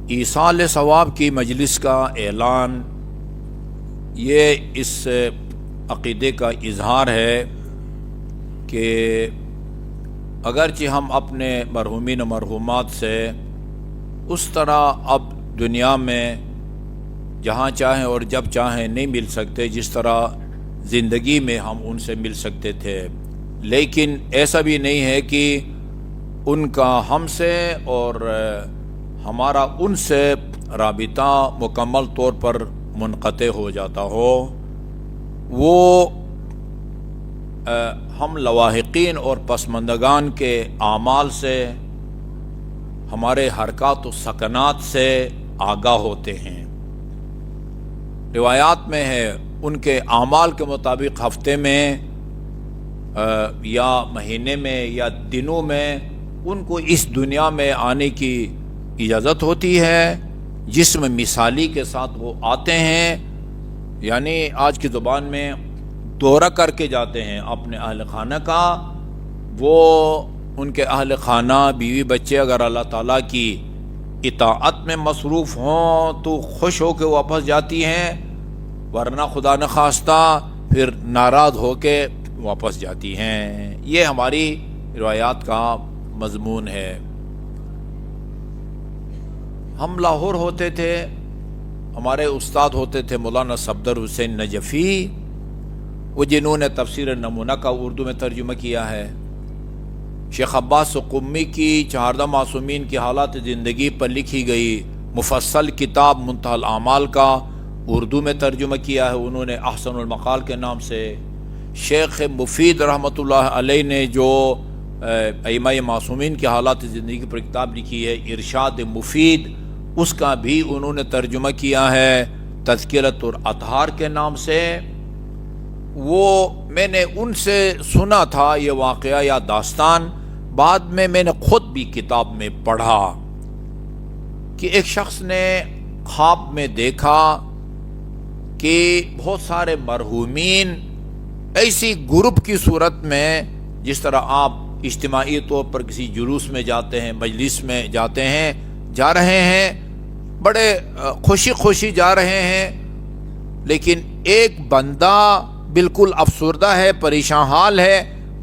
ایصال ثواب کی مجلس کا اعلان یہ اس عقیدے کا اظہار ہے کہ اگرچہ ہم اپنے مرحومین و مرحومات سے اس طرح اب دنیا میں جہاں چاہیں اور جب چاہیں نہیں مل سکتے جس طرح زندگی میں ہم ان سے مل سکتے تھے، لیکن ایسا بھی نہیں ہے کہ ان کا ہم سے اور ہمارا ان سے رابطہ مکمل طور پر منقطع ہو جاتا ہو۔ وہ ہم لواحقین اور پسماندگان کے اعمال سے، ہمارے حرکات و سکنات سے آگاہ ہوتے ہیں۔ روایات میں ہے ان کے اعمال کے مطابق ہفتے میں یا مہینے میں یا دنوں میں ان کو اس دنیا میں آنے کی اجازت ہوتی ہے، جسم مثالی کے ساتھ وہ آتے ہیں، یعنی آج کی زبان میں دورہ کر کے جاتے ہیں اپنے اہل خانہ کا۔ وہ ان کے اہل خانہ بیوی بچے اگر اللہ تعالیٰ کی اطاعت میں مصروف ہوں تو خوش ہو کے واپس جاتی ہیں، ورنہ خدا نخواستہ پھر ناراض ہو کے واپس جاتی ہیں۔ یہ ہماری روایات کا مضمون ہے۔ ہم لاہور ہوتے تھے، ہمارے استاد ہوتے تھے مولانا صفدر حسین نجفی، وہ جنہوں نے تفسیر نمونہ کا اردو میں ترجمہ کیا ہے۔ شیخ عباس قمی کی 14 معصومین کی حالات زندگی پر لکھی گئی مفصل کتاب منتہی الاعمال کا اردو میں ترجمہ کیا ہے انہوں نے احسن المقال کے نام سے۔ شیخ مفید رحمۃ اللہ علیہ نے جو ائمہ معصومین کی حالات زندگی پر کتاب لکھی ہے ارشاد مفید، اس کا بھی انہوں نے ترجمہ کیا ہے تذکرۃ الاطہار کے نام سے۔ وہ میں نے ان سے سنا تھا یہ واقعہ یا داستان، بعد میں نے خود بھی کتاب میں پڑھا کہ ایک شخص نے خواب میں دیکھا کہ بہت سارے مرحومین ایسی گروپ کی صورت میں، جس طرح آپ اجتماعی طور پر کسی جلوس میں جاتے ہیں، مجلس میں جاتے ہیں، جا رہے ہیں، بڑے خوشی خوشی جا رہے ہیں، لیکن ایک بندہ بالکل افسردہ ہے، پریشان حال ہے،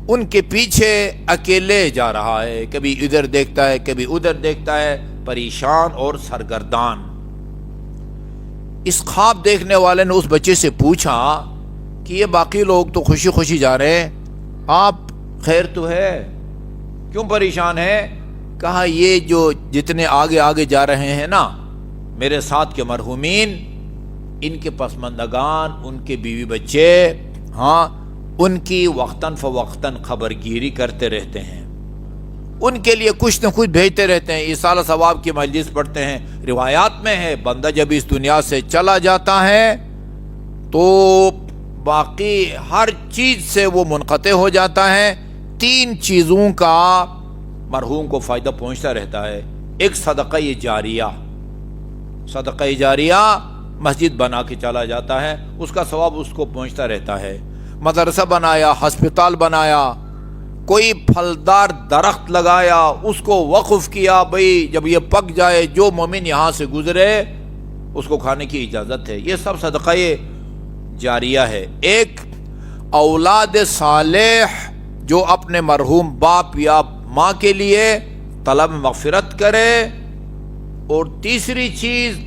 ان کے پیچھے اکیلے جا رہا ہے، کبھی ادھر دیکھتا ہے کبھی ادھر دیکھتا ہے، پریشان اور سرگردان۔ اس خواب دیکھنے والے نے اس بچے سے پوچھا کہ یہ باقی لوگ تو خوشی خوشی جا رہے ہیں، آپ خیر تو ہے، کیوں پریشان ہے؟ کہا یہ جو جتنے آگے آگے جا رہے ہیں نا میرے ساتھ کے مرحومین، ان کے پسماندگان، ان کے بیوی بچے، ہاں ان کی وقتاً فوقتاً خبرگیری کرتے رہتے ہیں، ان کے لیے کچھ نہ کچھ بھیجتے رہتے ہیں، ایصال ثواب کی مجلس پڑھتے ہیں۔ روایات میں ہے بندہ جب اس دنیا سے چلا جاتا ہے تو باقی ہر چیز سے وہ منقطع ہو جاتا ہے، 3 چیزوں کا مرحوم کو فائدہ پہنچتا رہتا ہے۔ ایک صدقہ جاریہ، صدقہ جاریہ مسجد بنا کے چلا جاتا ہے، اس کا ثواب اس کو پہنچتا رہتا ہے۔ مدرسہ بنایا، ہسپتال بنایا، کوئی پھلدار درخت لگایا، اس کو وقف کیا، بھئی جب یہ پک جائے جو مومن یہاں سے گزرے اس کو کھانے کی اجازت ہے، یہ سب صدقہ جاریہ ہے۔ ایک اولاد صالح جو اپنے مرحوم باپ یا ماں کے لیے طلب مغفرت کرے، اور تیسری چیز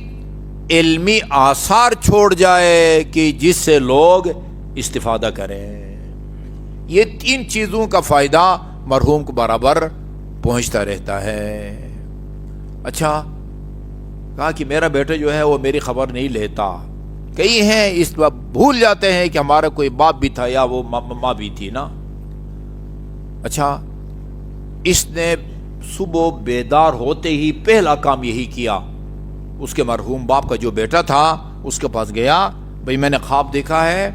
علمی آثار چھوڑ جائے کہ جس سے لوگ استفادہ کریں۔ یہ 3 چیزوں کا فائدہ مرحوم کو برابر پہنچتا رہتا ہے۔ اچھا، کہا کہ میرا بیٹا جو ہے وہ میری خبر نہیں لیتا، کئی ہیں اس بات بھول جاتے ہیں کہ ہمارا کوئی باپ بھی تھا یا وہ ماں بھی تھی نا۔ اچھا، اس نے صبح بیدار ہوتے ہی پہلا کام یہی کیا، اس کے مرحوم باپ کا جو بیٹا تھا اس کے پاس گیا، بھئی میں نے خواب دیکھا ہے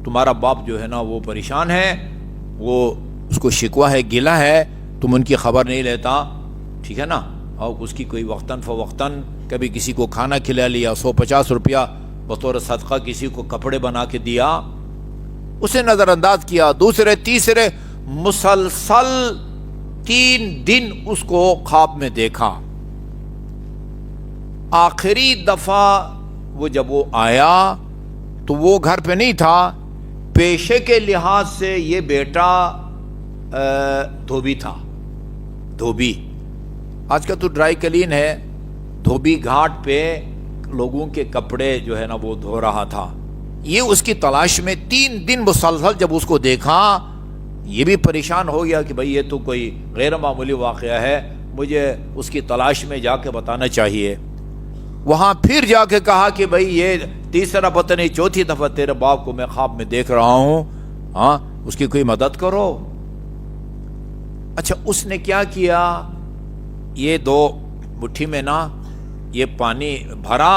تمہارا باپ جو ہے نا وہ پریشان ہے، وہ اس کو شکوہ ہے، گلہ ہے، تم ان کی خبر نہیں لیتا، ٹھیک ہے نا، اور اس کی کوئی وقتاً فوقتاً کبھی کسی کو کھانا کھلا لیا، 150 روپیہ بطور صدقہ کسی کو کپڑے بنا کے دیا، اسے نظر انداز کیا۔ دوسرے تیسرے مسلسل 3 دن اس کو خواب میں دیکھا، آخری دفعہ وہ جب وہ آیا تو وہ گھر پہ نہیں تھا. پیشے کے لحاظ سے یہ بیٹا دھوبی تھا. دھوبی آج کا تو ڈرائی کلین ہے, دھوبی گھاٹ پہ لوگوں کے کپڑے جو ہے نا وہ دھو رہا تھا. یہ اس کی تلاش میں 3 دن مسلسل جب اس کو دیکھا, یہ بھی پریشان ہو گیا کہ بھئی یہ تو کوئی غیر معمولی واقعہ ہے, مجھے اس کی تلاش میں جا کے بتانا چاہیے. وہاں پھر جا کے کہا کہ بھئی یہ تیسرا پتہ نہیں چوتھی دفعہ تیرے باپ کو میں خواب میں دیکھ رہا ہوں, ہاں اس کی کوئی مدد کرو. اچھا اس نے کیا کیا, یہ 2 مٹھی میں نا یہ پانی بھرا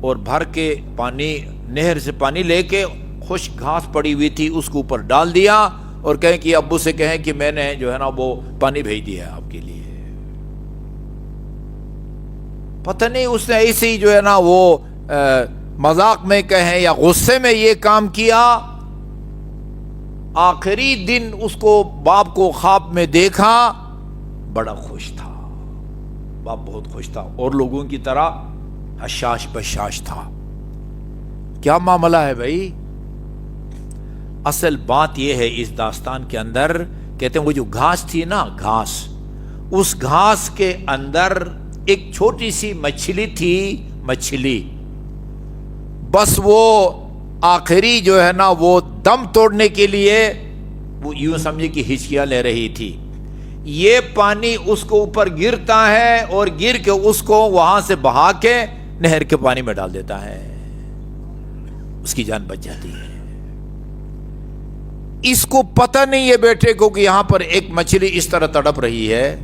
اور بھر کے پانی نہر سے پانی لے کے خشک گھاس پڑی ہوئی تھی اس کو اوپر ڈال دیا اور کہیں کہ ابو سے کہیں کہ میں نے جو ہے نا وہ پانی بھیج دیا ہے آپ کے لیے. پتہ نہیں اس نے ایسے ہی جو ہے نا وہ مذاق میں کہیں یا غصے میں یہ کام کیا. آخری دن اس کو باپ کو خواب میں دیکھا, بڑا خوش تھا, باپ بہت خوش تھا اور لوگوں کی طرح حشاش بشاش تھا. کیا معاملہ ہے بھائی؟ اصل بات یہ ہے اس داستان کے اندر, کہتے ہیں وہ جو گھاس تھی نا گھاس, اس گھاس کے اندر ایک چھوٹی سی مچھلی تھی, مچھلی بس وہ آخری جو ہے نا وہ دم توڑنے کے لیے وہ یوں سمجھے کہ ہچکیاں لے رہی تھی. یہ پانی اس کو اوپر گرتا ہے اور گر کے اس کو وہاں سے بہا کے نہر کے پانی میں ڈال دیتا ہے, اس کی جان بچ جاتی ہے. اس کو پتہ نہیں ہے بیٹے کو کہ یہاں پر ایک مچھلی اس طرح تڑپ رہی ہے.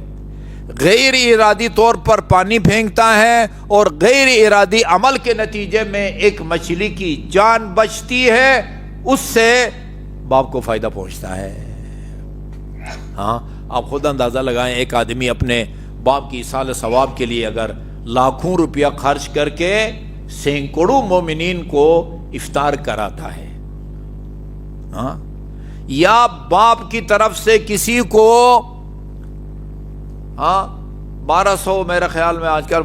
غیر ارادی طور پر پانی پھینکتا ہے اور غیر ارادی عمل کے نتیجے میں ایک مچھلی کی جان بچتی ہے, اس سے باپ کو فائدہ پہنچتا ہے. ہاں آپ خود اندازہ لگائیں, ایک آدمی اپنے باپ کی ایصال ثواب کے لیے اگر لاکھوں روپیہ خرچ کر کے سینکڑوں مومنین کو افطار کراتا ہے, ہاں, یا باپ کی طرف سے کسی کو 1200 میرے خیال میں آج کل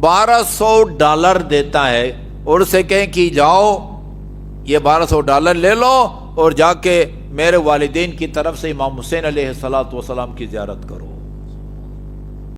1200 ڈالر دیتا ہے اور اسے کہیں کہ جاؤ یہ 1200 ڈالر لے لو اور جا کے میرے والدین کی طرف سے امام حسین علیہ الصلوۃ والسلام کی زیارت کرو.